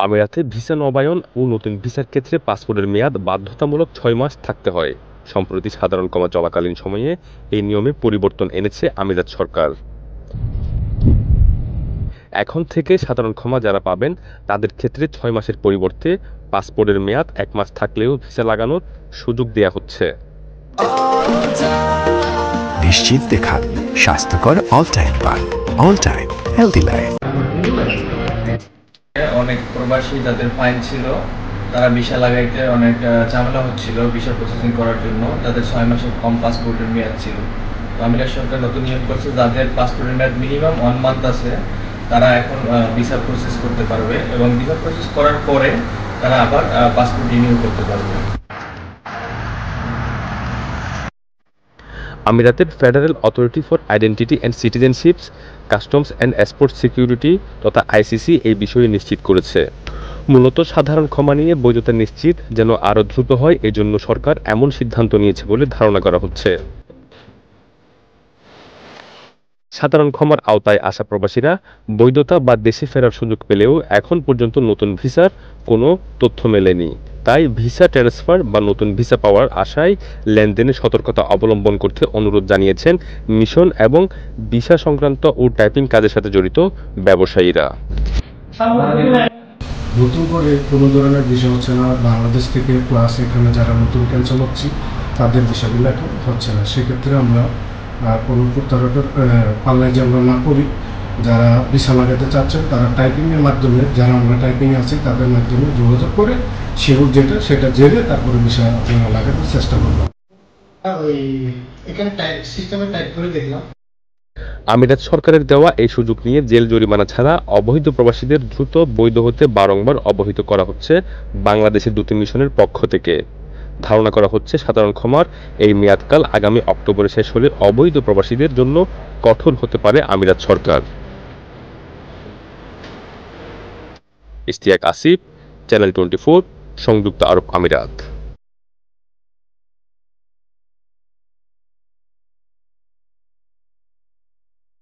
আমিরাতে ভিসা নবায়ন ও নতুন ভিসার ক্ষেত্রে পাসপোর্টের মেয়াদ বাধ্যতামূলক ৬ মাস থাকতে হয়। সম্প্রতি সাধারণ ক্ষমা চলাকালীন সময়ে এই নিয়মে পরিবর্তন এনেছে আমিরাত সরকার। এখন থেকে সাধারণ ক্ষমা যারা পাবেন তাদের ক্ষেত্রে ৬ মাসের পরিবর্তে পাসপোর্টের মেয়াদ ১ মাস থাকলেও ভিসা লাগানোর সুযোগ দেয়া হচ্ছে। নিশ্চিন্তে খান স্বাস্থ্যকর অল টাইম পান, অল টাইম হেলদি লাইফ। অনেক প্রবাসী যাদের ফাইন ছিল তারা ভিসা লাগাইতে অনেক ঝামেলা হচ্ছিল ভিসা প্রসেসিং করার জন্য, তাদের ৬ মাসের কম পাসপোর্টের মেয়াদ ছিল। তো আমিরাত সরকার নতুন নিয়ম করছে, যাদের পাসপোর্টের মেয়াদ মিনিমাম 1 মান্থ আছে তারা এখন ভিসা প্রসেস করতে পারবে এবং ভিসা প্রসেস করার পরে তারা আবার পাসপোর্ট রিনিউ করতে পারবে। আমিরাতের federal authority for identity and citizenships, customs and export security তথা আইসিসি এই বিষয়ে নিশ্চিত করেছে। মূলত সাধারণ ক্ষমা নিয়ে বৈধতা নিশ্চিত যেন আরও দ্রুত হয়, এজন্য সরকার এমন সিদ্ধান্ত নিয়েছে বলে ধারণা করা হচ্ছে। সাধারণ ক্ষমার আওতায় আসা প্রবাসীরা বৈধতা বা দেশে ফেরার সুযোগ পেলেও এখন পর্যন্ত নতুন ভিসার কোনো তথ্য মেলেনি। তাই ভিসা ট্রান্সফার বা নতুন ভিসা পাওয়ার আশায় লেনদেনে সতর্কতা অবলম্বন করতে অনুরোধ জানিয়েছেন মিশন এবং ভিসা সংক্রান্ত ও টাইপিং কাজের সাথে জড়িত ব্যবসায়ীরা। নতুন করে কোনো ধরনের বিষয় হচ্ছে না বাংলাদেশ থেকে, প্লাস এখানে যারা নতুন ক্যান্সেল হচ্ছে তাদের বিষয়গুলো এখন হচ্ছে না। সেক্ষেত্রে আমরা কোনো প্রতারণার পাল্লায় যে আমরা না করি, যারা ভিসা লাগাতে চাচ্ছেন তারা টাইপিংয়ের মাধ্যমে, যারা আমরা টাইপিং আছি তাদের মাধ্যমে যোগাযোগ করে যেটা সেটা জেনে তারপরে ভিসা লাগানোর চেষ্টা করবো। ওই এখানে সিস্টেমে টাইপ করে দেখলাম। আমিরাত সরকারের দেওয়া এই সুযোগ নিয়ে জেল জরিমানা ছাড়া অবৈধ প্রবাসীদের দ্রুত বৈধ হতে বারংবার অবহিত করা হচ্ছে বাংলাদেশের দূত মিশনের পক্ষ থেকে। ধারণা করা হচ্ছে সাধারণ ক্ষমার এই মেয়াদকাল আগামী অক্টোবরে শেষ হলে অবৈধ প্রবাসীদের জন্য কঠোর হতে পারে আমিরাত সরকার। ইশতিয়াক আসিফ, চ্যানেল 24, সংযুক্ত আরব আমিরাত।